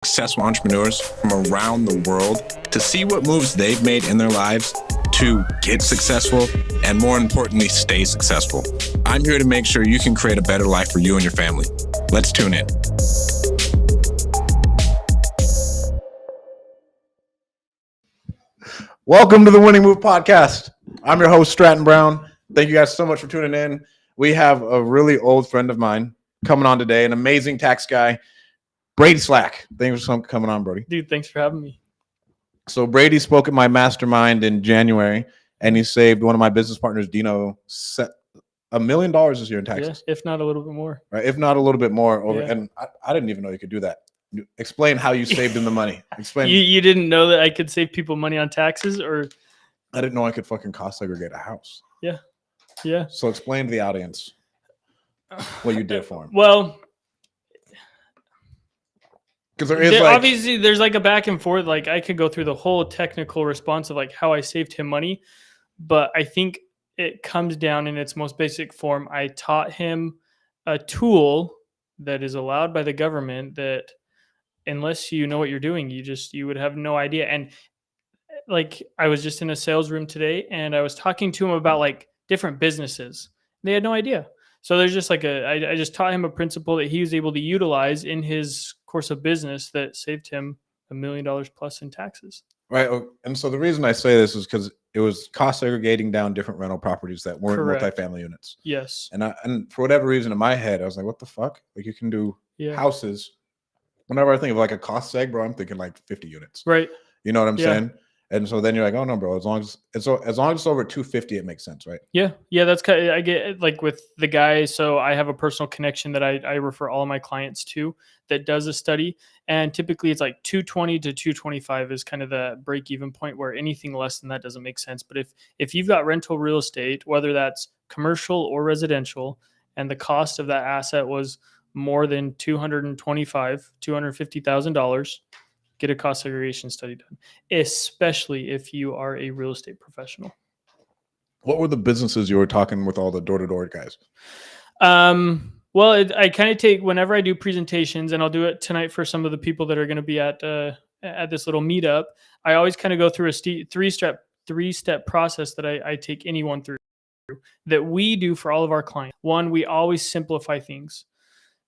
successful entrepreneurs from around the world to see what moves they've made in their lives to get successful and, more importantly, stay successful. I'm here to make sure you can create a better life for you and your family. Let's tune in. Welcome to the Winning Move Podcast. I'm your host, Stratton Brown. Thank you guys so much for tuning in. We have a really old friend of mine coming on today, an amazing tax guy, Brady Slack. Thanks for coming on, Brody. Dude, thanks for having me. So Brady spoke at my mastermind in January, and he saved one of my business partners, Dino, $1 million this year in taxes. Yeah, if not a little bit more. Right, if not a little bit more. Over, Yeah. And I didn't even know you could do that. Explain how you saved him the money. Explain. You didn't know that I could save people money on taxes, or? I didn't know I could fucking cost segregate a house. Yeah. So explain to the audience what you did for him. Well, Because there is like, obviously there's like a back and forth. Like I could go through the whole technical response of like how I saved him money, but I think it comes down in its most basic form. I taught him a tool that is allowed by the government that unless you know what you're doing, you would have no idea. And like I was just in a sales room today and I was talking to him about like different businesses. They had no idea. So there's just like I just taught him a principle that he was able to utilize in his course of business that saved him $1 million plus in taxes. right. And so the reason I say this is because it was cost segregating down different rental properties that weren't Correct. multifamily units. Yes. And for whatever reason in my head, I was like, what the fuck? Like you can do Yeah. houses. Whenever I think of like a cost seg, bro, I'm thinking like 50 units. Right. You know what I'm Yeah. saying? And so then you're like, oh no, bro, as long as it's over 250, it makes sense, right? Yeah. That's kind of, I get like with the guy. So I have a personal connection that I refer all of my clients to that does a study. And typically it's like 220 to 225 is kind of the break even point where anything less than that doesn't make sense. But if you've got rental real estate, whether that's commercial or residential, and the cost of that asset was more than $250,000, get a cost segregation study done, especially if you are a real estate professional. What were the businesses you were talking with all the door-to-door guys? Well, I kind of take whenever I do presentations, and I'll do it tonight for some of the people that are going to be at this little meetup. I always kind of go through a three-step process that I take anyone through that we do for all of our clients. One, we always simplify things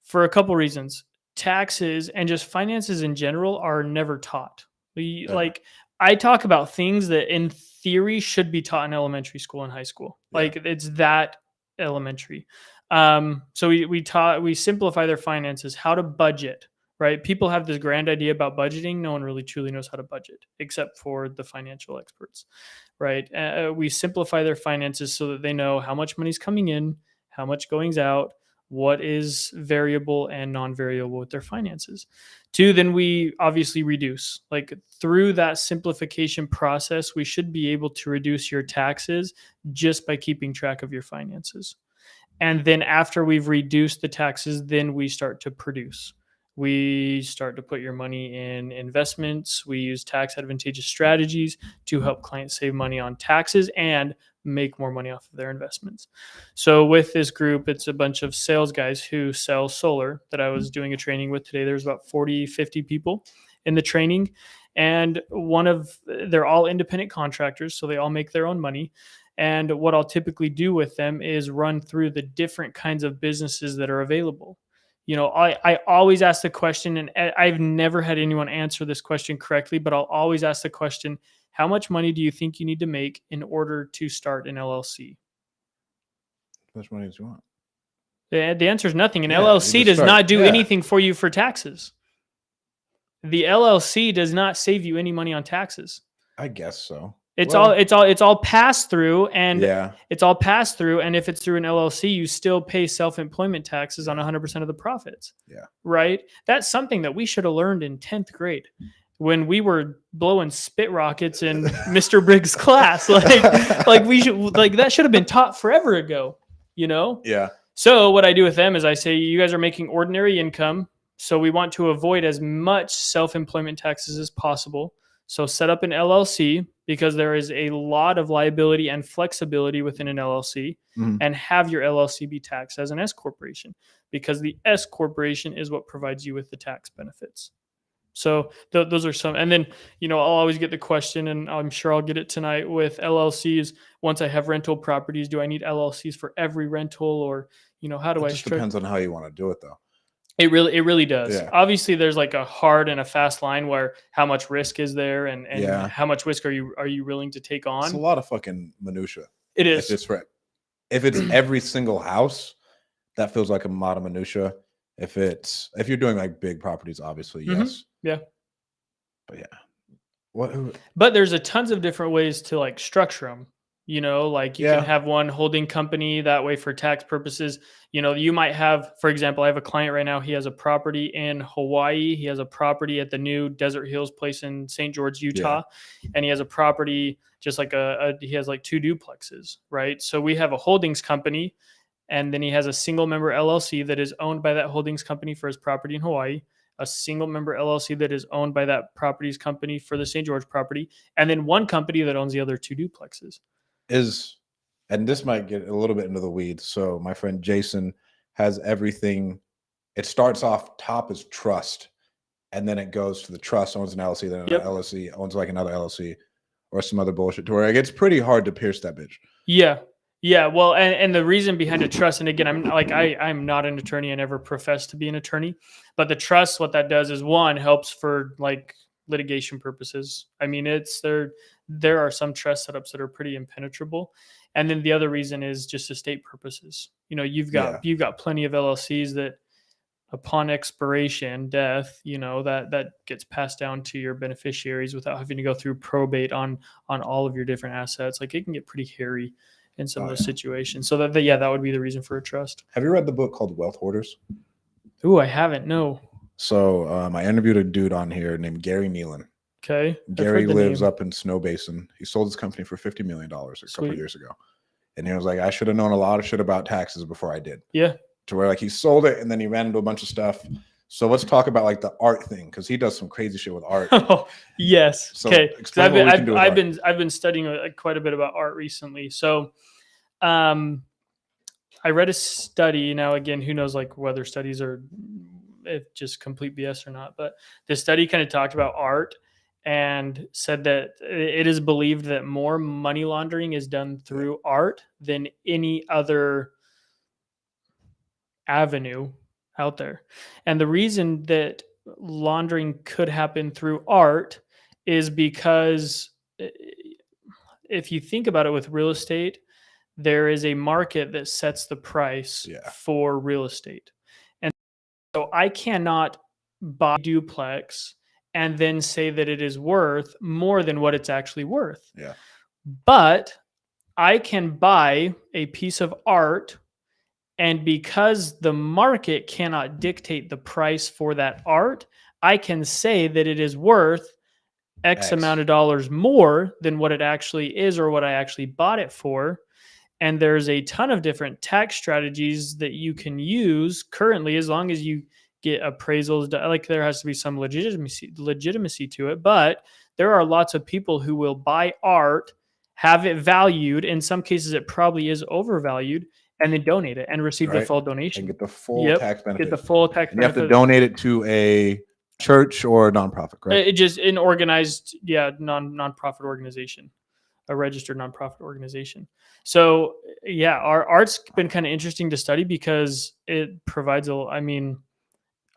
for a couple reasons. Taxes and just finances in general are never taught. Like I talk about things that in theory should be taught in elementary school and high school. Yeah. Like it's that elementary. So we simplify their finances, how to budget, right? People have this grand idea about budgeting. No one really truly knows how to budget except for the financial experts, right? We simplify their finances so that they know how much money's coming in, how much goings out, what is variable and non-variable with their finances. Two, then we obviously reduce. Like through that simplification process, we should be able to reduce your taxes just by keeping track of your finances. And then after we've reduced the taxes, then we start to produce. We start to put your money in investments. We use tax advantageous strategies to help clients save money on taxes and make more money off of their investments. So with this group, it's a bunch of sales guys who sell solar that I was doing a training with today. There's about 40, 50 people in the training. And they're all independent contractors. So they all make their own money. And what I'll typically do with them is run through the different kinds of businesses that are available. You know, I always ask the question, and I've never had anyone answer this question correctly, but I'll always ask the question, how much money do you think you need to make in order to start an LLC? How much money do you want? The answer is nothing. An Yeah, LLC does start. not do Yeah. anything for you for taxes. The LLC does not save you any money on taxes. I guess so. It's Well, all passed through, and yeah. it's all passed through. And if it's through an LLC, you still pay self-employment taxes on 100% of the profits. Yeah. Right. That's something that we should have learned in 10th grade when we were blowing spit rockets in Mr. Briggs' class. That should have been taught forever ago, you know? Yeah. So what I do with them is I say, you guys are making ordinary income. So we want to avoid as much self-employment taxes as possible. So set up an LLC because there is a lot of liability and flexibility within an LLC, and have your LLC be taxed as an S corporation because the S corporation is what provides you with the tax benefits. So those are some, and then, I'll always get the question, and I'm sure I'll get it tonight with LLCs. Once I have rental properties, do I need LLCs for every rental, or, how do It I just depends on how you want to do it, though. It really does. Yeah. Obviously, there's like a hard and a fast line where how much risk is there, and Yeah. how much risk are you willing to take on? It's a lot of fucking minutia. It is. If it's every single house, that feels like a lot of minutia. If you're doing like big properties, obviously, yes. Yeah. But yeah. But there's a tons of different ways to like structure them. Like you can have one holding company that way for tax purposes. You might have, for example, I have a client right now. He has a property in Hawaii. He has a property at the new Desert Hills place in St. George, Utah. And he has a property just like he has like 2 duplexes, right? So we have a holdings company, and then he has a single member LLC that is owned by that holdings company for his property in Hawaii, a single member LLC that is owned by that properties company for the St. George property, and then one company that owns the other 2 duplexes. And this might get a little bit into the weeds. So my friend Jason has everything. It starts off top as trust, and then it goes to the trust owns an LLC, then an LLC owns like another LLC or some other bullshit, to where it gets pretty hard to pierce that bitch. Yeah. Well, and the reason behind a trust, and again, I'm not an attorney. I never professed to be an attorney, but the trust, what that does is, one, helps for like litigation purposes. I mean, there are some trust setups that are pretty impenetrable. And then the other reason is just estate purposes. You've got plenty of LLCs that upon expiration, death, that gets passed down to your beneficiaries without having to go through probate on all of your different assets. Like, it can get pretty hairy in some of those situations. So that would be the reason for a trust. Have you read the book called Wealth Hoarders? Ooh, I haven't. No. So I interviewed a dude on here named Gary Nealon. Okay. Gary lives up in Snow Basin. He sold his company for $50 million a couple of years ago. And he was like, I should have known a lot of shit about taxes before I did. Yeah. To where like he sold it and then he ran into a bunch of stuff. So let's talk about like the art thing, because he does some crazy shit with art. Oh, yes. So okay. I've been studying quite a bit about art recently. So I read a study. Now, again, who knows like whether studies are if just complete BS or not, but the study kind of talked about art and said that it is believed that more money laundering is done through art than any other avenue out there. And the reason that laundering could happen through art is because if you think about it with real estate, there is a market that sets the price for real estate. And so I cannot buy a duplex and then say that it is worth more than what it's actually worth. Yeah. But I can buy a piece of art, and because the market cannot dictate the price for that art, I can say that it is worth X amount of dollars more than what it actually is or what I actually bought it for. And there's a ton of different tax strategies that you can use currently, as long as you get appraisals. Like, there has to be some legitimacy to it, but there are lots of people who will buy art, have it valued. In some cases, it probably is overvalued, and then donate it and receive the full donation. And get the full tax benefit. Get the full tax benefit. You have to donate it to a church or a nonprofit, right? It just an organized, nonprofit organization, a registered nonprofit organization. So our art's been kind of interesting to study because it provides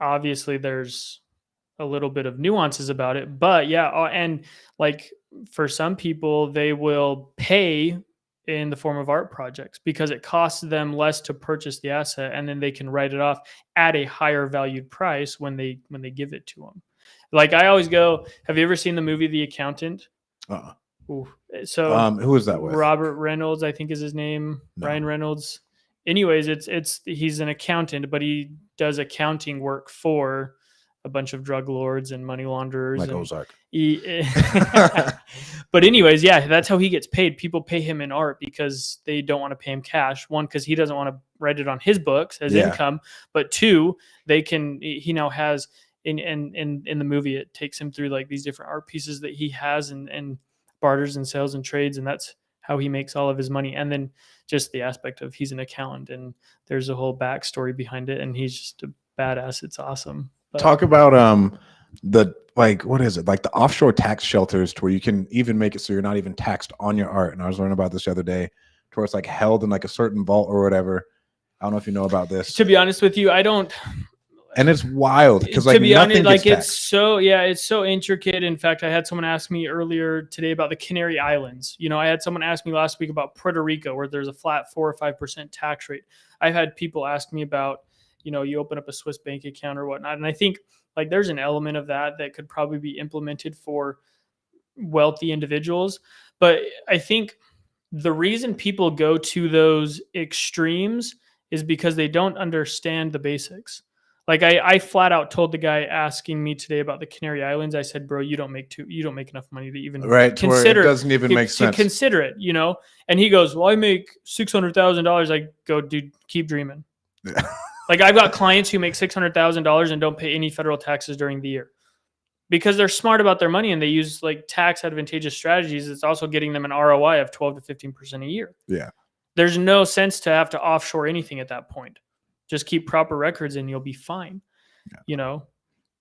obviously there's a little bit of nuances about it, but and like for some people, they will pay in the form of art projects because it costs them less to purchase the asset, and then they can write it off at a higher valued price when they give it to them. Like, I always go, have you ever seen the movie The Accountant? Ooh. So who is that with? Robert Reynolds, I think is his name. No. Ryan Reynolds. Anyways, he's an accountant, but he does accounting work for a bunch of drug lords and money launderers. Like Ozark. But anyways, that's how he gets paid. People pay him in art because they don't want to pay him cash. One, because he doesn't want to write it on his books as income. But two, he now has in the movie, it takes him through like these different art pieces that he has and barters and sales and trades, and that's how he makes all of his money. And then just the aspect of he's an accountant, and there's a whole backstory behind it, and he's just a badass. It's awesome. Talk about what is it? Like the offshore tax shelters to where you can even make it so you're not even taxed on your art. And I was learning about this the other day, to where it's like held in like a certain vault or whatever. I don't know if you know about this. To be honest with you, I don't. And it's wild because like to be nothing honest, like gets it's taxed. so intricate. In fact, I had someone ask me earlier today about the Canary Islands. I had someone ask me last week about Puerto Rico, where there's a flat 4 or 5% tax rate. I've had people ask me about, you open up a Swiss bank account or whatnot, and I think like there's an element of that could probably be implemented for wealthy individuals. But I think the reason people go to those extremes is because they don't understand the basics. Like I flat out told the guy asking me today about the Canary Islands, I said, bro, you don't make enough money to even Right, to where it consider doesn't even make to sense. consider it, And he goes, well, I make $600,000. I go, dude, keep dreaming. Like I've got clients who make $600,000 and don't pay any federal taxes during the year because they're smart about their money and they use like tax advantageous strategies. It's also getting them an ROI of 12 to 15% a year. Yeah. There's no sense to have to offshore anything at that point. Just keep proper records and you'll be fine. Yeah.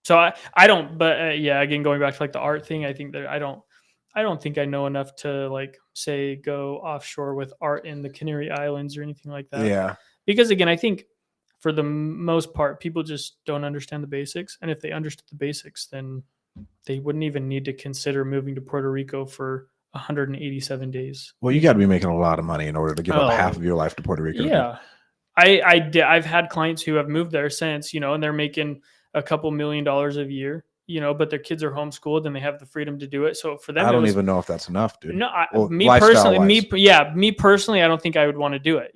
So I don't, but yeah, again, going back to like the art thing, I think that I don't think I know enough to like say go offshore with art in the Canary Islands or anything like that. Yeah. Because again, I think for the most part, people just don't understand the basics. And if they understood the basics, then they wouldn't even need to consider moving to Puerto Rico for 187 days. Well, you got to be making a lot of money in order to give up half of your life to Puerto Rico. Yeah. I've had clients who have moved there since, and they're making a couple $1 million a year, but their kids are homeschooled and they have the freedom to do it. So for them, I don't even know if that's enough, dude. No, well, me personally, I don't think I would want to do it,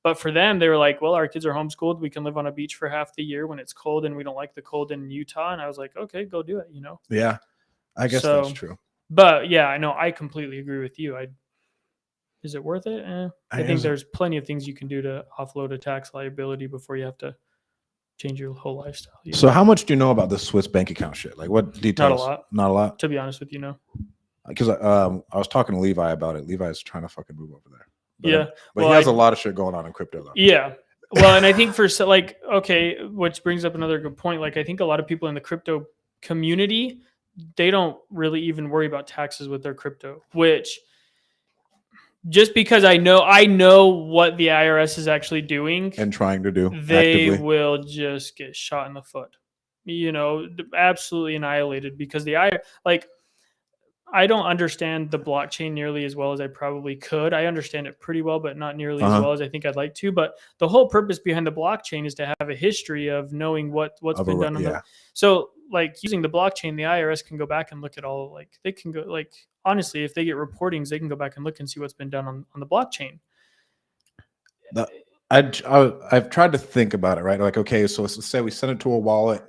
But for them, they were like, well, our kids are homeschooled. We can live on a beach for half the year when it's cold and we don't like the cold in Utah. And I was like, okay, go do it, Yeah, I guess that's true. But yeah, I know. I completely agree with you. Is it worth it? I think there's plenty of things you can do to offload a tax liability before you have to change your whole lifestyle. So how much do you know about the Swiss bank account shit? Like what details? Not a lot. To be honest with you, no. Because I was talking to Levi about it. Levi's trying to fucking move over there. But he has a lot of shit going on in crypto though. Yeah. Well, and I think which brings up another good point. Like I think a lot of people in the crypto community, they don't really even worry about taxes with their crypto, which just because I know what the IRS is actually doing and trying to do, they actively will just get shot in the foot, absolutely annihilated because I don't understand the blockchain nearly as well as I probably could. I understand it pretty well, but not nearly as well as I think I'd like to. But the whole purpose behind the blockchain is to have a history of knowing what's been done on so like using the blockchain, the IRS can go back and look at all, like they can go, like honestly, if they get reportings, they can go back and look and see what's been done on the blockchain. I've tried to think about it, right? Like, okay, so let's say we send it to a wallet.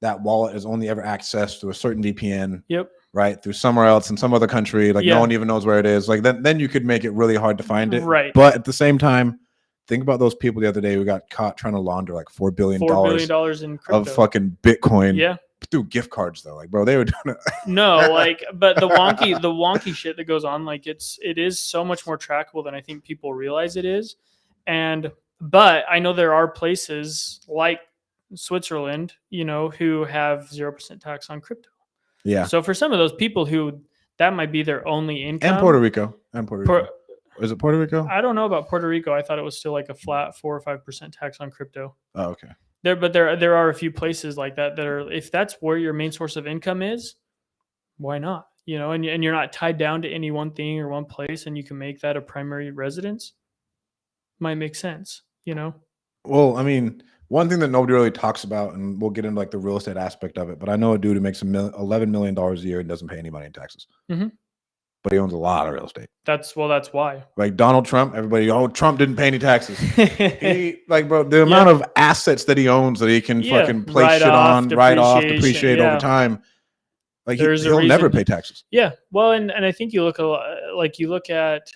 That wallet is only ever accessed through a certain VPN. Yep. Right, through somewhere else in some other country, like no one even knows where it is. Like then you could make it really hard to find it. Right. But at the same time, think about those people the other day who got caught trying to launder like $4 billion in crypto of fucking Bitcoin. Yeah. Through gift cards though. Like, bro, they were doing it. No, like, but the wonky shit that goes on, like it is so much more trackable than I think people realize it is. But I know there are places like Switzerland, who have 0% tax on crypto. Yeah. So for some of those people who that might be their only income. And Puerto Rico. Is it Puerto Rico? I don't know about Puerto Rico. I thought it was still like a flat 4 or 5% tax on crypto. Oh, okay. There are a few places like that are, if that's where your main source of income is, why not? And you're not tied down to any one thing or one place, and you can make that a primary residence. Might make sense, Well, I mean, one thing that nobody really talks about, and we'll get into like the real estate aspect of it, but I know a dude who makes $11 million a year and doesn't pay any money in taxes. Mm-hmm. But he owns a lot of real estate. That's why. Like Donald Trump, everybody, Trump didn't pay any taxes. Bro, the amount of assets that he owns that he can fucking place shit on, write off, depreciate over time. Like he'll never pay taxes. Yeah. Well, and I think you look at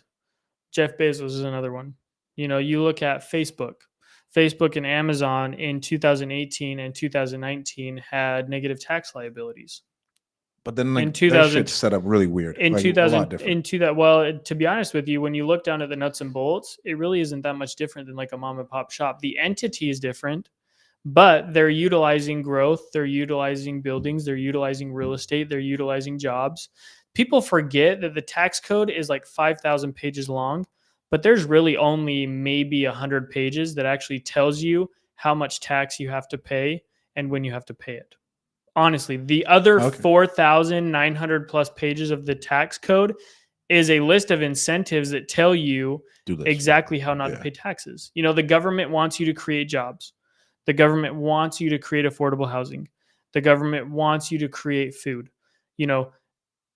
Jeff Bezos is another one. You look at Facebook and Amazon in 2018 and 2019 had negative tax liabilities. But then like, that shit's set up really weird. In like, 2000, well, to be honest with you, when you look down at the nuts and bolts, it really isn't that much different than like a mom and pop shop. The entity is different, but they're utilizing growth, they're utilizing buildings, they're utilizing real estate, they're utilizing jobs. People forget that the tax code is like 5,000 pages long, but there's really only maybe 100 pages that actually tells you how much tax you have to pay and when you have to pay it. Honestly, the other 4,900 plus pages of the tax code is a list of incentives that tell you exactly how not to pay taxes. You know, the government wants you to create jobs. The government wants you to create affordable housing. The government wants you to create food. You know,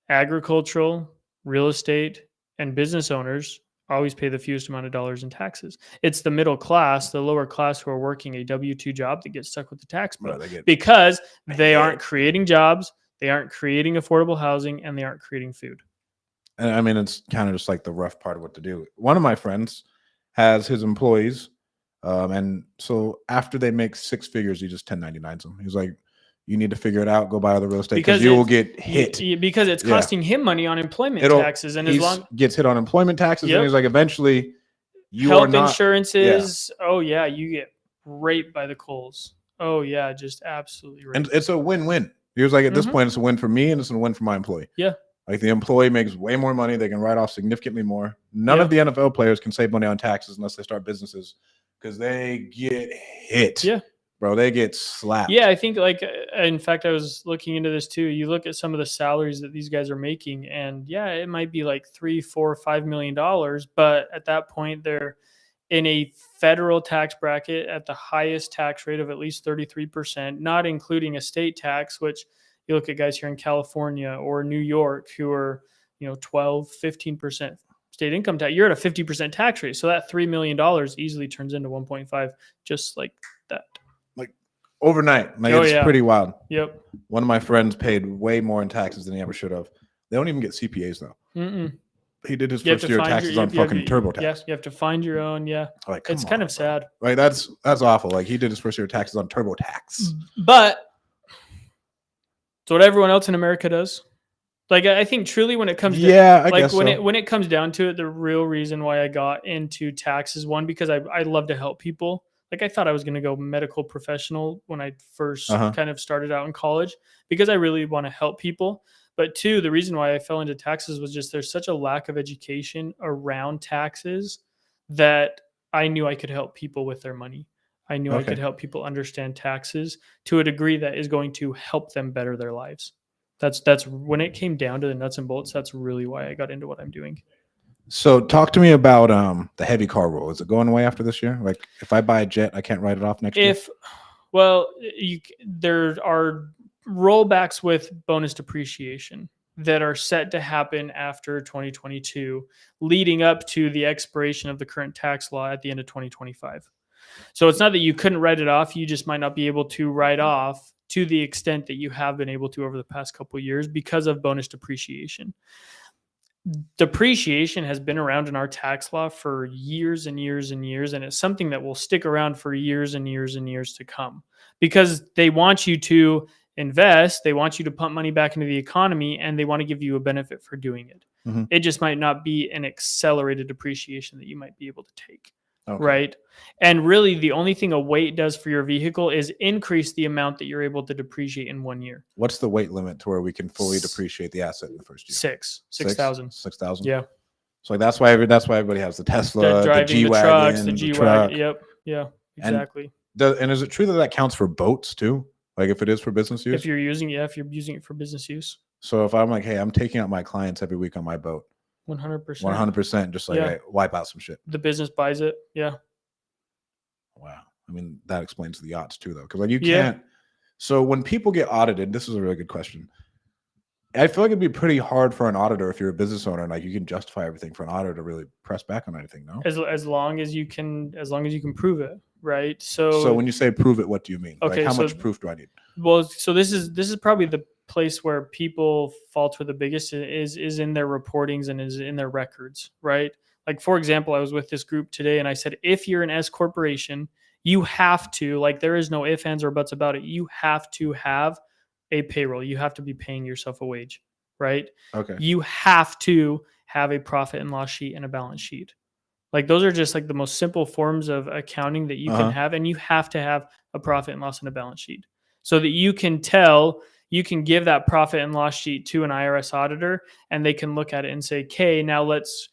agricultural, real estate, and business owners always pay the fewest amount of dollars in taxes. It's the middle class, the lower class who are working a W-2 job that gets stuck with the tax bill because they aren't creating jobs, they aren't creating affordable housing, and they aren't creating food. And I mean, it's kind of just like the rough part of what to do. One of my friends has his employees, and so after they make six figures, he just 1099s them. He's like, you need to figure it out. Go buy other real estate because you will get hit. Because it's costing him money on employment taxes, and as long gets hit on employment taxes, and he's like, eventually, you health are not, insurances. Yeah. Oh yeah, you get raped by the coals. Oh yeah, just absolutely raped. And it's a win-win. He was like, at this point, it's a win for me and it's a win for my employee. Yeah. Like the employee makes way more money. They can write off significantly more. None of the NFL players can save money on taxes unless they start businesses because they get hit. Yeah. Bro, they get slapped. Yeah, I think in fact, I was looking into this too. You look at some of the salaries that these guys are making, and yeah, it might be like $3, $4, $5 million, but at that point, they're in a federal tax bracket at the highest tax rate of at least 33%, not including a state tax, which you look at guys here in California or New York who are, 12, 15% state income tax. You're at a 50% tax rate. So that $3 million easily turns into 1.5, just like that. Overnight. It's pretty wild. Yep. One of my friends paid way more in taxes than he ever should have. They don't even get CPAs though. He did his first year of taxes on fucking TurboTax. Yes, you have to find your own. Yeah. Like, it's kind of sad. Like that's awful. Like he did his first year of taxes on TurboTax. But it's what everyone else in America does. Like I think truly when it comes to when it comes down to it, the real reason why I got into taxes, one, because I love to help people. Like I thought I was going to go medical professional when I first kind of started out in college because I really want to help people. But two, the reason why I fell into taxes was just there's such a lack of education around taxes that I knew I could help people with their money. I knew I could help people understand taxes to a degree that is going to help them better their lives. That's when it came down to the nuts and bolts. That's really why I got into what I'm doing. So talk to me about the heavy car rule. Is it going away after this year? Like if I buy a jet, I can't write it off next year? There are rollbacks with bonus depreciation that are set to happen after 2022, leading up to the expiration of the current tax law at the end of 2025. So it's not that you couldn't write it off. You just might not be able to write off to the extent that you have been able to over the past couple of years because of bonus depreciation. Depreciation has been around in our tax law for years and years and years, and it's something that will stick around for years and years and years to come because they want you to invest, they want you to pump money back into the economy, and they want to give you a benefit for doing it. It just might not be an accelerated depreciation that you might be able to take. Right. And really the only thing a weight does for your vehicle is increase the amount that you're able to depreciate in 1 year. What's the weight limit to where we can fully depreciate the asset in the first year? 6,000. 6,000. Yeah. So like that's why everybody has the Tesla, the G-Wagon, the G-Wagon. Yep. Yeah, exactly. And is it true that counts for boats too? Like if it is for business use? If you're using it for business use. So if I'm like, hey, I'm taking out my clients every week on my boat. 100%. 100%. Just like hey, wipe out some shit. The business buys it. Yeah. Wow. I mean, that explains the yachts too, though. Because like you can't. So when people get audited, this is a really good question. I feel like it'd be pretty hard for an auditor if you're a business owner and like you can justify everything for an auditor to really press back on anything, no? As long as you can prove it, right? So when you say prove it, what do you mean? Okay, like how much proof do I need? Well, so this is probably the place where people falter the biggest is in their reportings and is in their records, right? Like for example, I was with this group today and I said, if you're an S corporation, you have to, like there is no ifs, ands, or buts about it. You have to have a payroll. You have to be paying yourself a wage, right? Okay. You have to have a profit and loss sheet and a balance sheet. Like those are just like the most simple forms of accounting that you can have. And you have to have a profit and loss and a balance sheet, so that you can give that profit and loss sheet to an IRS auditor, and they can look at it and say, okay, now let's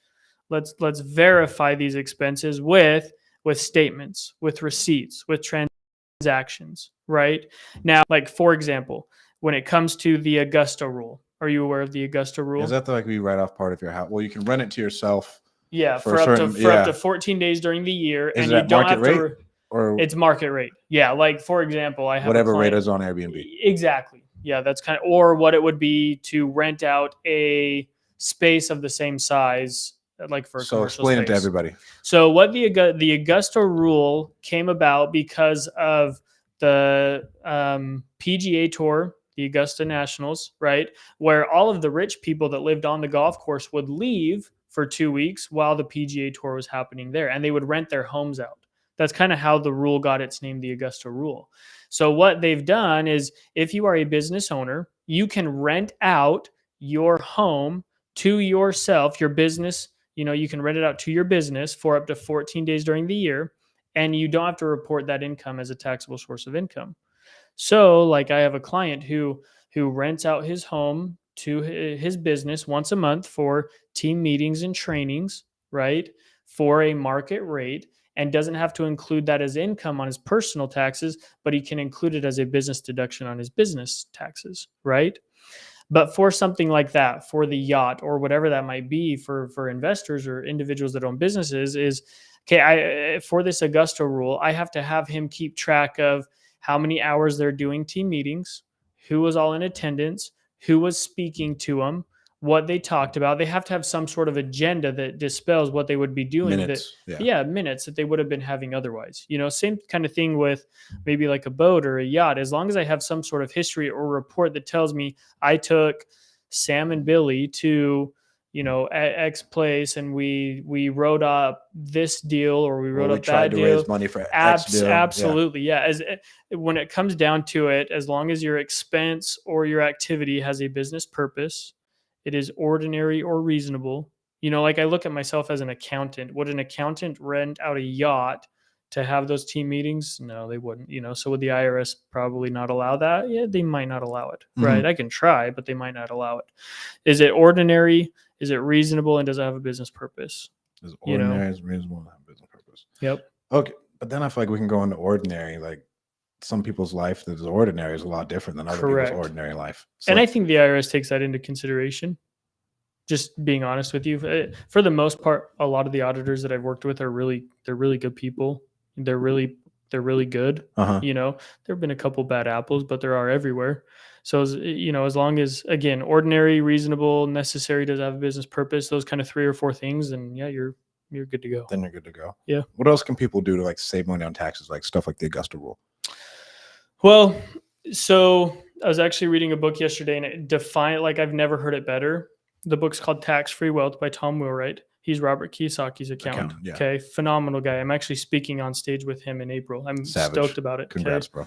verify these expenses with statements, with receipts, with transactions, right? Now, like, for example, when it comes to the Augusta Rule, are you aware of the Augusta Rule? Is that the, like, we write off part of your house? Well, you can rent it to yourself. Yeah, for up certain- to 14 days during the year, Is and it you at don't market have to. rate? Or It's market rate. Yeah, like, for example, I have whatever a rate client, is on Airbnb. Exactly. Yeah, that's kind of, or what it would be to rent out a space of the same size, like for a So commercial explain it to space. everybody. So what the Augusta Rule came about because of the PGA Tour, the Augusta Nationals, right? Where all of the rich people that lived on the golf course would leave for 2 weeks while the PGA Tour was happening there, and they would rent their homes out. That's kind of how the rule got its name, the Augusta Rule. So what they've done is, if you are a business owner, you can rent out your home to yourself, your business. You can rent it out to your business for up to 14 days during the year, and you don't have to report that income as a taxable source of income. So, like, I have a client who rents out his home to his business once a month for team meetings and trainings, right? For a market rate, and doesn't have to include that as income on his personal taxes, but he can include it as a business deduction on his business taxes, right? But for something like that, for the yacht or whatever that might be, for investors or individuals that own businesses, is okay. For this Augusta Rule, I have to have him keep track of how many hours they're doing team meetings, who was all in attendance, who was speaking to them, what they talked about. They have to have some sort of agenda that dispels what they would be doing. Minutes. Minutes that they would have been having otherwise. Same kind of thing with maybe like a boat or a yacht. As long as I have some sort of history or report that tells me I took Sam and Billy to X place, and we wrote up this deal, or we wrote up that deal. Raise money for X deal. Absolutely, yeah. When it comes down to it, as long as your expense or your activity has a business purpose, it is ordinary or reasonable. Like, I look at myself as an accountant. Would an accountant rent out a yacht to have those team meetings? No, they wouldn't. So would the IRS probably not allow that? Yeah, they might not allow it. Mhm. Right? I can try, but they might not allow it. Is it ordinary? Is it reasonable? And does it have a business purpose? Is ordinary is reasonable and have business purpose. Yep. Okay, but then I feel like we can go into ordinary. Like, some people's life that is ordinary is a lot different than other Correct. people's ordinary life. And I think the IRS takes that into consideration. Just being honest with you, for the most part, a lot of the auditors that I've worked with they're really good people. They're really good. Uh-huh. There've been a couple bad apples, but there are everywhere. So as long as, again, ordinary, reasonable, necessary, does have a business purpose, those kind of 3 or 4 things, then yeah, you're good to go. Then you're good to go. Yeah. What else can people do to, like, save money on taxes, like stuff like the Augusta Rule? Well, so I was actually reading a book yesterday, and it defined, like, I've never heard it better. The book's called Tax Free Wealth by Tom Wheelwright. He's Robert Kiyosaki's accountant. Yeah. Okay, phenomenal guy. I'm actually speaking on stage with him in April. I'm stoked about it. Congrats, bro.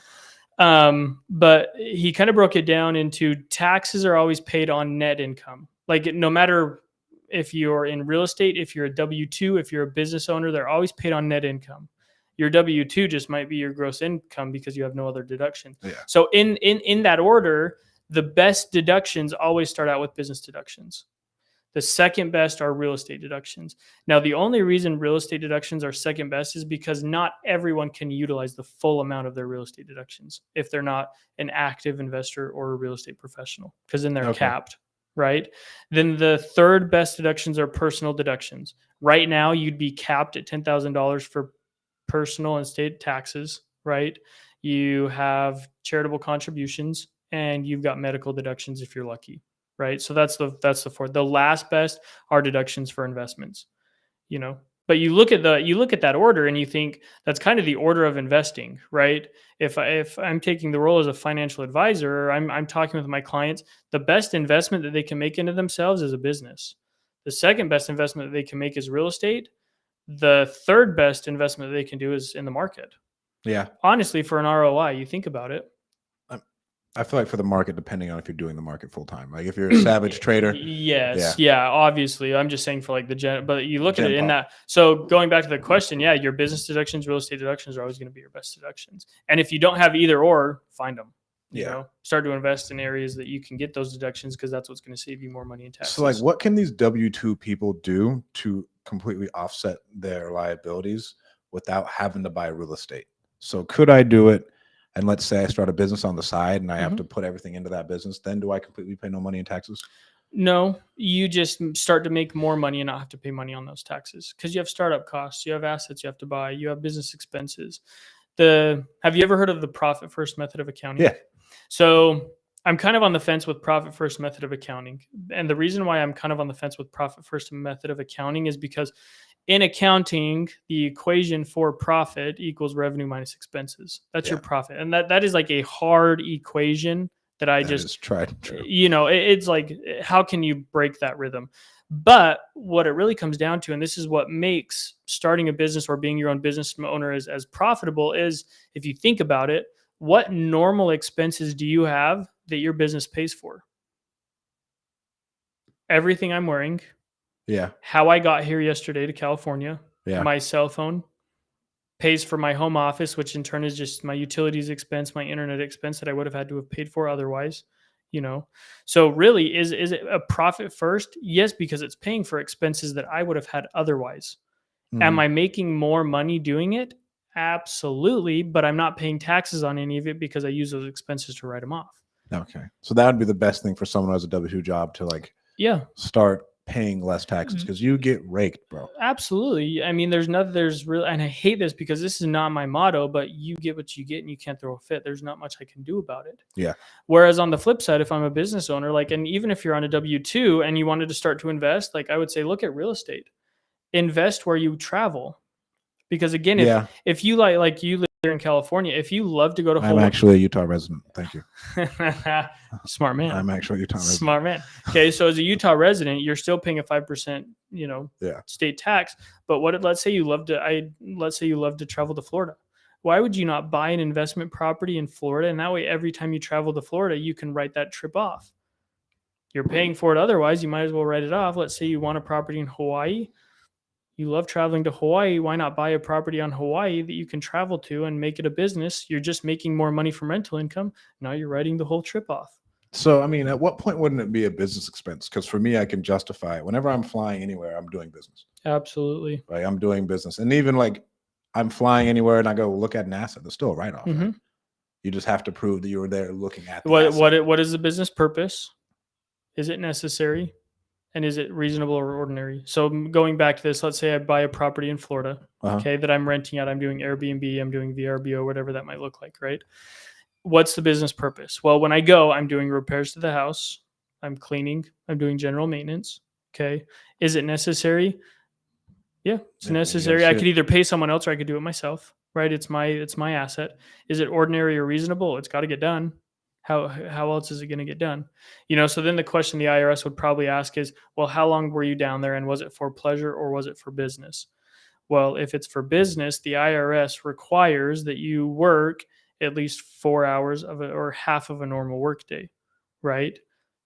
But he kind of broke it down into taxes are always paid on net income. Like, no matter if you're in real estate, if you're a W-2, if you're a business owner, they're always paid on net income. Your W-2 just might be your gross income because you have no other deduction. Yeah. So in that order, the best deductions always start out with business deductions. The second best are real estate deductions. Now, the only reason real estate deductions are second best is because not everyone can utilize the full amount of their real estate deductions if they're not an active investor or a real estate professional, because then they're capped, right? Then the third best deductions are personal deductions. Right now, you'd be capped at $10,000 for personal and state taxes, right? You have charitable contributions, and you've got medical deductions if you're lucky. Right. So that's the fourth. The last best are deductions for investments, but you look at that order and you think that's kind of the order of investing, right? If I'm taking the role as a financial advisor, I'm talking with my clients, the best investment that they can make into themselves is a business. The second best investment that they can make is real estate. The third best investment that they can do is in the market. Yeah. Honestly, for an ROI, you think about it. I feel like for the market, depending on if you're doing the market full time, like if you're a savage trader, Yes. Yeah. Obviously, I'm just saying for like the gen, but you look at it in Gen that. So going back to the question, yeah, your business deductions, real estate deductions are always going to be your best deductions. And if you don't have either or, find them. You know, start to invest in areas that you can get those deductions because that's what's going to save you more money in taxes. So like, what can these W-2 people do to completely offset their liabilities without having to buy real estate? So could I do it? And let's say I start a business on the side and I have to put everything into that business. Then do I completely pay no money in taxes? No, you just start to make more money and not have to pay money on those taxes because you have startup costs, you have assets you have to buy, you have business expenses. Have you ever heard of the profit first method of accounting? Yeah. So I'm kind of on the fence with profit first method of accounting. And the reason why I'm kind of on the fence with profit first method of accounting is because in accounting, the equation for profit equals revenue minus expenses. That's your profit. And that is like a hard equation that I just tried and true. You know, it's like, how can you break that rhythm? But what it really comes down to, and this is what makes starting a business or being your own business owner as profitable, is if you think about it, what normal expenses do you have that your business pays for? Everything I'm wearing. Yeah. How I got here yesterday to California. Yeah. My cell phone pays for my home office, which in turn is just my utilities expense, my internet expense that I would have had to have paid for otherwise. You know, so really, is it a profit first? Yes, because it's paying for expenses that I would have had otherwise. Am I making more money doing it? Absolutely, but I'm not paying taxes on any of it because I use those expenses to write them off. Okay, so that would be the best thing for someone who has a W-2 job to like start paying less taxes because you get raked, bro. Absolutely. I mean, there's really, and I hate this because this is not my motto, but you get what you get and you can't throw a fit. There's not much I can do about it. Yeah. Whereas on the flip side, if I'm a business owner, like, and even if you're on a W-2 and you wanted to start to invest, like I would say, look at real estate, invest where you travel. Because again, if you like you live here in California, if you love to go to I'm actually a Utah resident. Thank you. Smart man. I'm actually a Utah resident. Smart man. Okay, so as a Utah resident, you're still paying a 5%, state tax. But let's say you love to travel to Florida. Why would you not buy an investment property in Florida? And that way, every time you travel to Florida, you can write that trip off. You're paying for it otherwise, you might as well write it off. Let's say you want a property in Hawaii. You love traveling to Hawaii. Why not buy a property on Hawaii that you can travel to and make it a business? You're just making more money from rental income. Now you're writing the whole trip off. So, I mean, at what point wouldn't it be a business expense? Because for me, I can justify it. Whenever I'm flying anywhere, I'm doing business. Absolutely. Right? I'm doing business. And even like I'm flying anywhere and I go look at an asset, there's still a write-off. Right? You just have to prove that you were there looking at the asset. What is the business purpose? Is it necessary? And is it reasonable or ordinary? So going back to this, let's say I buy a property in Florida, okay, that I'm renting out. I'm doing Airbnb, I'm doing VRBO, whatever that might look like, right? What's the business purpose? Well, when I go, I'm doing repairs to the house. I'm cleaning. I'm doing general maintenance. Okay. Is it necessary? Yeah, it's necessary. I could either pay someone else or I could do it myself, right? It's my asset. Is it ordinary or reasonable? It's got to get done. How else is it going to get done? So then the question the IRS would probably ask is, well, how long were you down there and was it for pleasure or was it for business? Well, if it's for business, the IRS requires that you work at least 4 hours or half of a normal workday, right?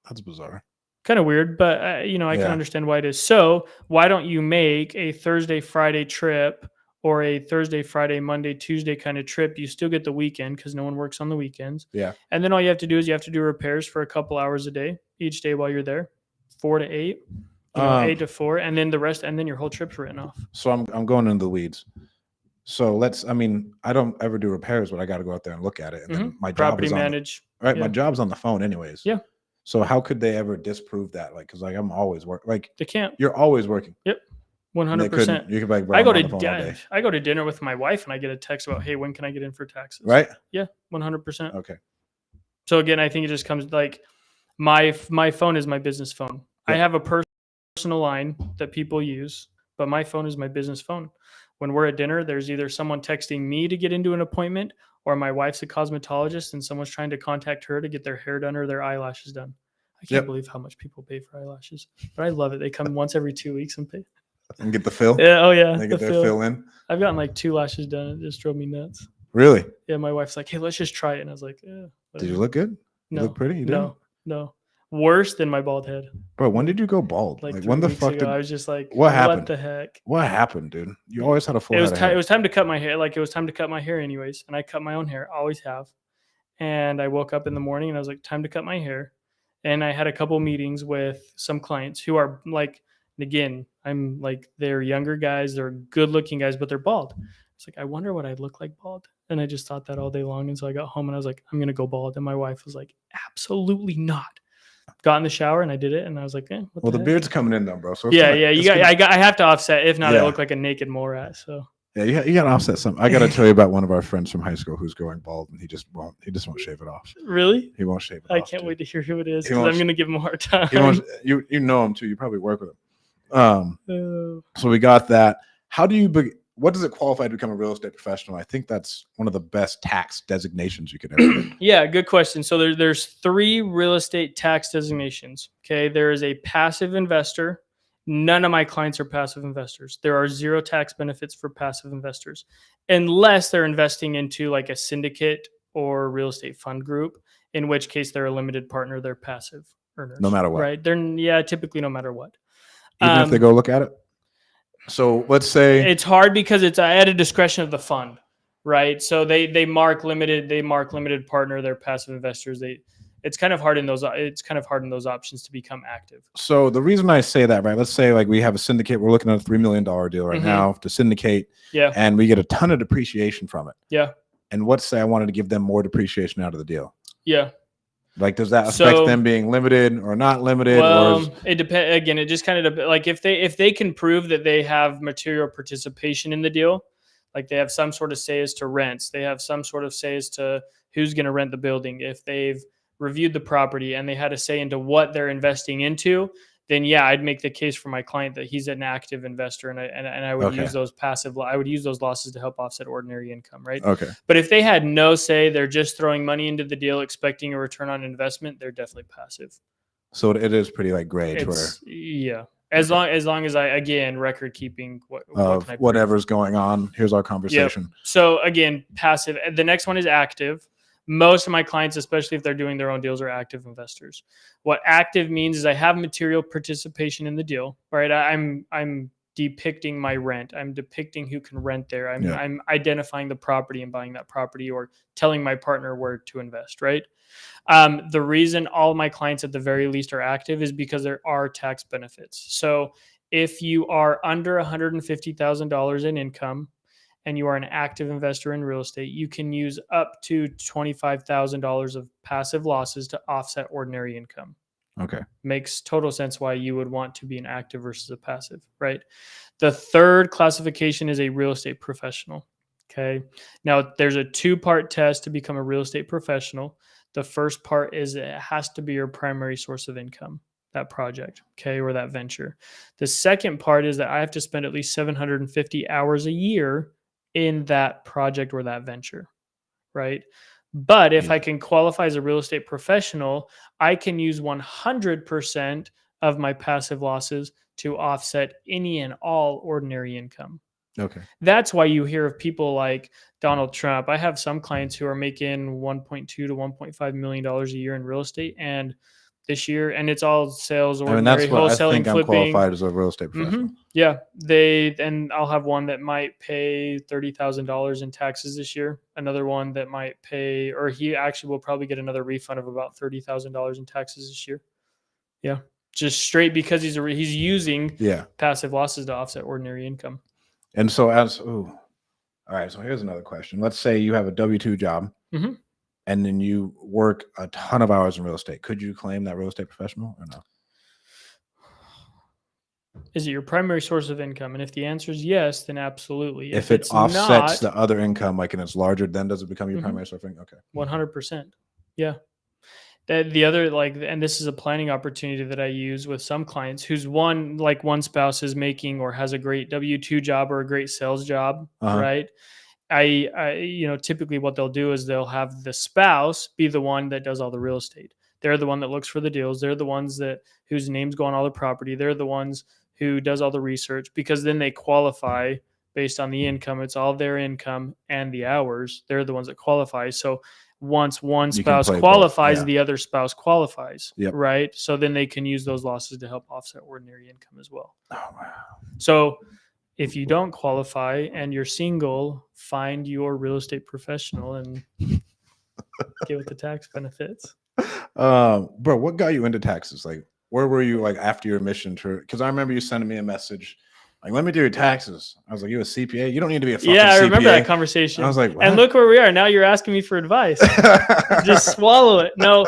That's bizarre. Kind of weird, but I can understand why it is. So why don't you make a Thursday, Friday trip or a Thursday, Friday, Monday, Tuesday kind of trip? You still get the weekend because no one works on the weekends. Yeah. And then all you have to do is you have to do repairs for a couple hours a day, each day while you're there, 4 to 8, 8 to 4, and then the rest, and then your whole trip's written off. So I'm going into the weeds. So I don't ever do repairs, but I got to go out there and look at it. And then my job is manage. My job's on the phone anyways. Yeah. So how could they ever disprove that? Like, cause I'm always working. Like they can't. You're always working. Yep. 100%. You could like, I go to dinner with my wife and I get a text about, hey, when can I get in for taxes? Right. Yeah. 100%. Okay. So again, I think it just comes like my phone is my business phone. Yeah. I have a personal line that people use, but my phone is my business phone. When we're at dinner, there's either someone texting me to get into an appointment or my wife's a cosmetologist and someone's trying to contact her to get their hair done or their eyelashes done. I can't believe how much people pay for eyelashes, but I love it. They come once every 2 weeks and pay. And get the fill? Yeah. Oh, yeah. They get their fill in? I've gotten like 2 lashes done. It just drove me nuts. Really? Yeah. My wife's like, hey, let's just try it. And I was like, yeah. Did you look good? You look pretty? You do? No. Worse than my bald head. Bro, when did you go bald? Like 3 when the weeks fuck ago, I was just like, what happened? the heck? What happened, dude? You always had a full It was head of hair. it was time to cut my hair. Like, it was time to cut my hair anyways. And I cut my own hair. Always have. And I woke up in the morning and I was like, time to cut my hair. And I had a couple meetings with some clients who are like, again, I'm like, they're younger guys, they're good looking guys, but they're bald. It's like, I wonder what I'd look like bald. And I just thought that all day long. And so I got home and I was like, I'm going to go bald. And my wife was like, absolutely not. Got in the shower and I did it. And I was like, well, the beard's coming in though, bro. So yeah. I have to offset. If not, I look like a naked mole rat. So yeah, you got to offset something. I got to tell you about one of our friends from high school who's going bald, and he just won't shave it off. Really? He won't shave it I off. can't wait to hear who it is, He because I'm won't- going to give him a hard time. You know him too. You probably work with him. So we got that. How do you what does it qualify to become a real estate professional? I think that's one of the best tax designations you could ever get. Yeah, good question. So there's 3 real estate tax designations. Okay, there is a passive investor. None of my clients are passive investors. There are 0 tax benefits for passive investors, unless they're investing into like a syndicate or real estate fund group, in which case they're a limited partner. They're passive earners. No matter what. Right? They're typically no matter what. Even if they go look at it. So let's say it's hard because it's at a discretion of the fund, right? So they mark limited partner. They're passive investors. It's kind of hard in those options to become active. So the reason I say that, right? Let's say like we have a syndicate. We're looking at a $3 million deal right now to syndicate. Yeah. And we get a ton of depreciation from it. Yeah. And let's say I wanted to give them more depreciation out of the deal. Yeah. Like, does that affect them being limited or not limited? Well, it depends. Again, it just kind of like if they can prove that they have material participation in the deal, like they have some sort of say as to rents, they have some sort of say as to who's going to rent the building. If they've reviewed the property and they had a say into what they're investing into, then yeah, I'd make the case for my client that he's an active investor, and I would use those I would use those losses to help offset ordinary income, right? Okay. But if they had no say, they're just throwing money into the deal, expecting a return on investment, they're definitely passive. So it is pretty like gray. Yeah. As long as I, again, record keeping whatever's going on. Here's our conversation. Yep. So again, passive. The next one is active. Most of my clients, especially if they're doing their own deals, are active investors. What active means is I have material participation in the deal, right? I'm depicting my rent. I'm depicting who can rent there. I'm identifying the property and buying that property, or telling my partner where to invest, right? The reason all my clients at the very least are active is because there are tax benefits. So if you are under $150,000 in income, and you are an active investor in real estate, you can use up to $25,000 of passive losses to offset ordinary income. Okay. Makes total sense why you would want to be an active versus a passive, right? The third classification is a real estate professional. Okay. Now there's a 2-part test to become a real estate professional. The first part is it has to be your primary source of income, that project, okay, or that venture. The second part is that I have to spend at least 750 hours a year in that project or that venture, right? But if I can qualify as a real estate professional, I can use 100% of my passive losses to offset any and all ordinary income. Okay. That's why you hear of people like Donald Trump. I have some clients who are making $1.2 to $1.5 million a year in real estate, and this year, and it's all sales, ordinary, wholesaling, I think flipping. I'm qualified as a real estate professional. Yeah, and I'll have one that might pay $30,000 in taxes this year. Another one that might pay, or he actually will probably get another refund of about $30,000 in taxes this year. Yeah, just straight because he's using passive losses to offset ordinary income. And so all right. So here's another question. Let's say you have a W-2 job. Mm-hmm. And then you work a ton of hours in real estate. Could you claim that real estate professional or no? Is it your primary source of income? And if the answer is yes, then absolutely. If it offsets the other income, like, and it's larger, then does it become your primary source of income? Okay. 100%. Yeah. The other, and this is a planning opportunity that I use with some clients whose one spouse is making or has a great W-2 job or a great sales job, right? I typically what they'll do is they'll have the spouse be the one that does all the real estate. They're the one that looks for the deals. They're the ones whose names go on all the property. They're the ones who does all the research, because then they qualify based on the income. It's all their income and the hours. They're the ones that qualify. So once one You can spouse play both, qualifies, yeah. the other spouse qualifies, Yep. right? So then they can use those losses to help offset ordinary income as well. Oh, wow. So if you don't qualify and you're single, find your real estate professional and get with the tax benefits. Bro, what got you into taxes? Like, where were you like after your mission to? Because I remember you sending me a message, like, let me do your taxes. I was like, you a CPA? You don't need to be a fucking Yeah, I CPA. remember that conversation. I was like, what? and look where we are now. You're asking me for advice. Just swallow it. No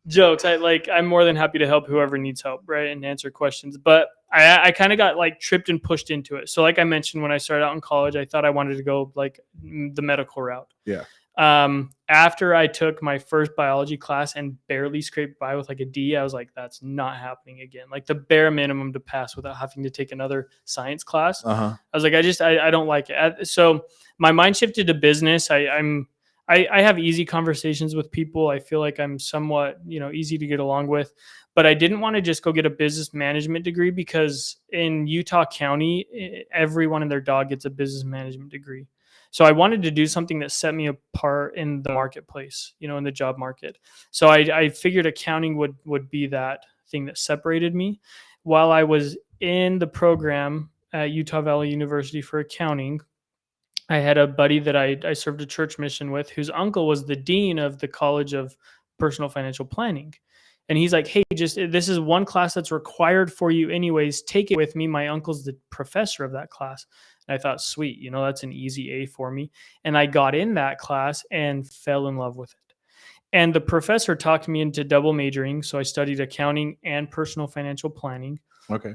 jokes. I'm more than happy to help whoever needs help, right, and answer questions. But I kind of got like tripped and pushed into it. So like I mentioned, when I started out in college, I thought I wanted to go like the medical route. Yeah. After I took my first biology class and barely scraped by with like a D, I was like, that's not happening again. Like the bare minimum to pass without having to take another science class. Uh-huh. I was like, I don't like it. So my mind shifted to business. I have easy conversations with people. I feel like I'm somewhat, easy to get along with, but I didn't want to just go get a business management degree, because in Utah County, everyone and their dog gets a business management degree. So I wanted to do something that set me apart in the marketplace, in the job market. So I figured accounting would be that thing that separated me. While I was in the program at Utah Valley University for accounting, I had a buddy that I served a church mission with, whose uncle was the dean of the College of Personal Financial Planning. And he's like, hey, this is one class that's required for you anyways. Take it with me. My uncle's the professor of that class. And I thought, sweet, that's an easy A for me. And I got in that class and fell in love with it. And the professor talked me into double majoring. So I studied accounting and personal financial planning. Okay.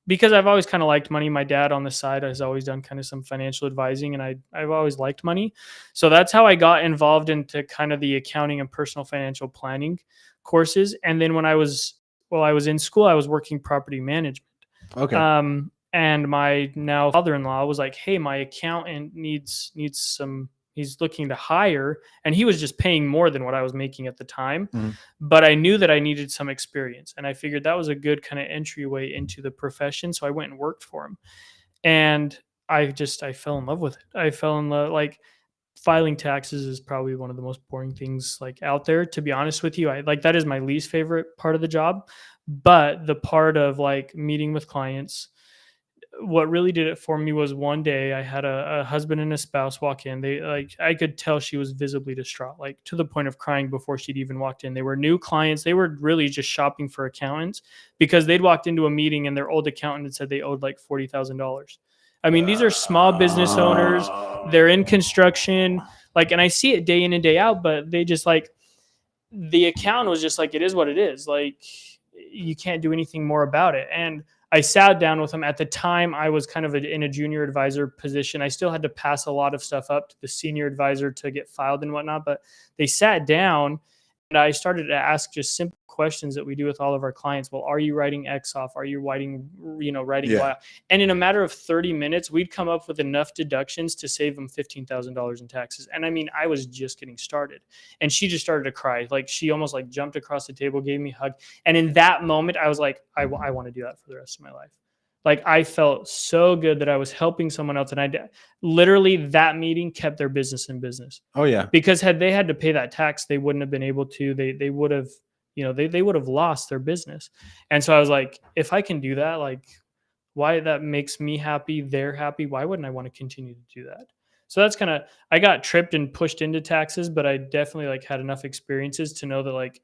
Because I've always kind of liked money. My dad on the side has always done kind of some financial advising, and I've always liked money. So that's how I got involved into kind of the accounting and personal financial planning courses. And then when I was in school, I was working property management. Okay. And my now father-in-law was like, hey, my accountant needs some, he's looking to hire, and he was just paying more than what I was making at the time. Mhm. But I knew that I needed some experience, and I figured that was a good kind of entryway into the profession. So I went and worked for him, and I fell in love with it. I fell in love, like, filing taxes is probably one of the most boring things like out there, to be honest with you. That is my least favorite part of the job. But the part of like meeting with clients, what really did it for me was one day I had a husband and a spouse walk in. I could tell she was visibly distraught, like to the point of crying before she'd even walked in. They were new clients. They were really just shopping for accountants, because they'd walked into a meeting and their old accountant had said they owed like $40,000. I mean, these are small business owners. They're in construction, and I see it day in and day out, but they just the accountant was just like, it is what it is. Like, you can't do anything more about it. And I sat down with them. At the time, I was kind of in a junior advisor position. I still had to pass a lot of stuff up to the senior advisor to get filed and whatnot, but they sat down and I started to ask just simple questions that we do with all of our clients. Well, are you writing X off? Are you writing Y off? And in a matter of 30 minutes, we'd come up with enough deductions to save them $15,000 in taxes. And I mean, I was just getting started, and she just started to cry. Like, she almost like jumped across the table, gave me a hug. And in that moment, I was like, I want to do that for the rest of my life. Like, I felt so good that I was helping someone else. And literally that meeting kept their business in business. Oh yeah. Because had they had to pay that tax, they wouldn't have been able to. They would have, they would have lost their business. And so I was like, if I can do that, like, why, that makes me happy, they're happy, why wouldn't I want to continue to do that? So that's kind of, I got tripped and pushed into taxes, but I definitely had enough experiences to know that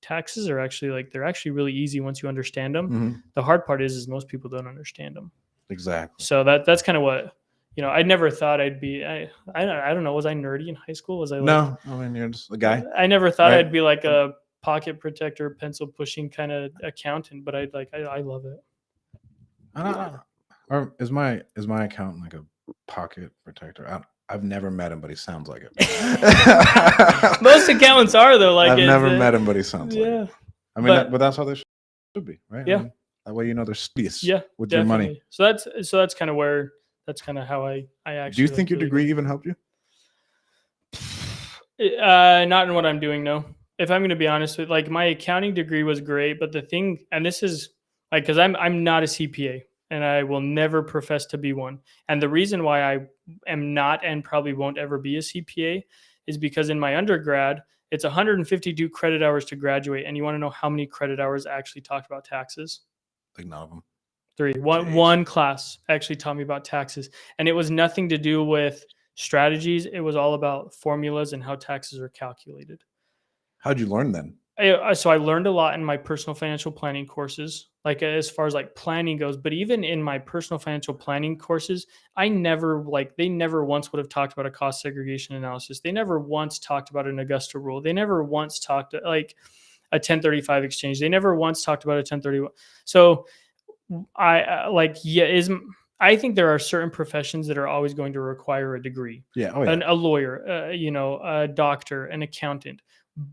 taxes are actually they're actually really easy once you understand them. Mm-hmm. The hard part is most people don't understand them. Exactly. So that's kind of what, I never thought I'd be, I don't know. Was I nerdy in high school? Was I no, I mean, you're just a guy. I never thought right? I'd be like a pocket protector, pencil pushing kind of accountant, but I love it. I don't know. Or is my accountant like a pocket protector? I've never met him, but he sounds like it. Most accountants are, though. I've never met him, but he sounds like it. I mean, but that's how they should be, right? Yeah. I mean, that way there's space. Yeah, with definitely. your money. So that's kind of where, that's kind of how I actually. Do you think your degree even helped you? Not in what I'm doing, no. If I'm going to be honest with, my accounting degree was great, but the thing, and this is because I'm not a CPA. And I will never profess to be one. And the reason why I am not and probably won't ever be a CPA is because in my undergrad, it's 152 credit hours to graduate. And you want to know how many credit hours actually talked about taxes? Like none of them. 3. Jeez. One class actually taught me about taxes. And it was nothing to do with strategies. It was all about formulas and how taxes are calculated. How'd you learn then? So I learned a lot in my personal financial planning courses, like as far as like planning goes, but even in my personal financial planning courses, they never once would have talked about a cost segregation analysis. They never once talked about an Augusta Rule. They never once talked like a 1035 exchange. They never once talked about a 1031. So I think there are certain professions that are always going to require a degree. Yeah. Oh, yeah. A lawyer, a doctor, an accountant,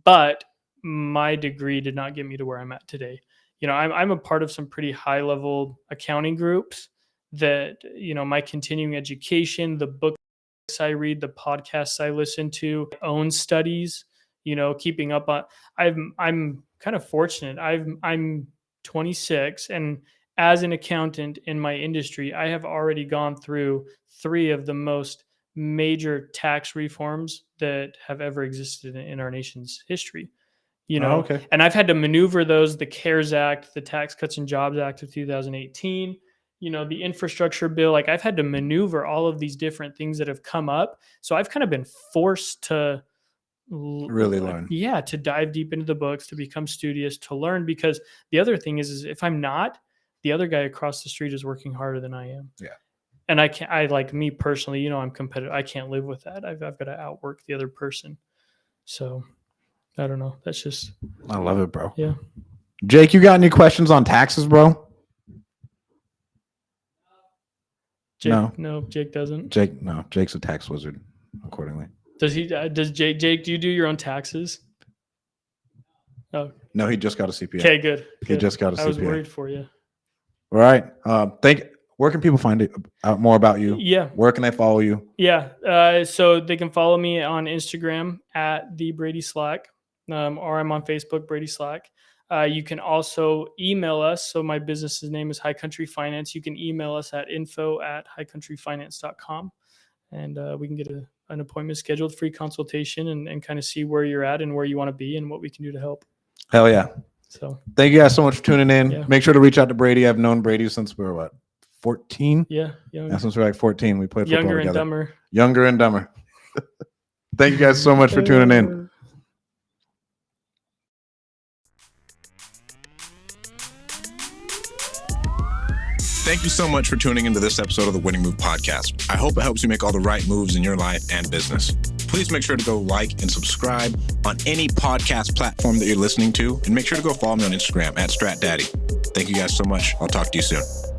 but my degree did not get me to where I'm at today. I'm a part of some pretty high level accounting groups that, my continuing education, the books I read, the podcasts I listen to, my own studies, keeping up on, I'm kind of fortunate. I'm 26, and as an accountant in my industry, I have already gone through 3 of the most major tax reforms that have ever existed in our nation's history. Okay. And I've had to maneuver those, the CARES Act, the Tax Cuts and Jobs Act of 2018, the infrastructure bill. Like I've had to maneuver all of these different things that have come up. So I've kind of been forced to really learn. Yeah, to dive deep into the books, to become studious, to learn, because the other thing is if I'm not, the other guy across the street is working harder than I am. Yeah. And I like me personally, I'm competitive. I can't live with that. I've got to outwork the other person. So I don't know. That's just. I love it, bro. Yeah. Jake, you got any questions on taxes, bro? No, Jake doesn't. Jake's a tax wizard, accordingly. Does he? Does Jake? Do you do your own taxes? Oh. No, he just got a CPA. Okay, good. He just got a CPA. I was worried for you. All right. Where can people find out more about you? Yeah. Where can they follow you? Yeah. So they can follow me on Instagram at the Brady Slack, or I'm on Facebook, Brady Slack. You can also email us. So my business's name is High Country Finance. You can email us at info@highcountryfinance.com, and we can get an appointment scheduled, free consultation, and kind of see where you're at and where you want to be and what we can do to help. Hell yeah. So thank you guys so much for tuning in. Yeah. Make sure to reach out to Brady. I've known Brady since we were 14? Yeah. Since we were 14. We played football Younger and together. dumber. Younger and dumber. Thank you guys so much for tuning in. Thank you so much for tuning into this episode of the Winning Move Podcast. I hope it helps you make all the right moves in your life and business. Please make sure to go like and subscribe on any podcast platform that you're listening to, and make sure to go follow me on Instagram at StratDaddy. Thank you guys so much. I'll talk to you soon.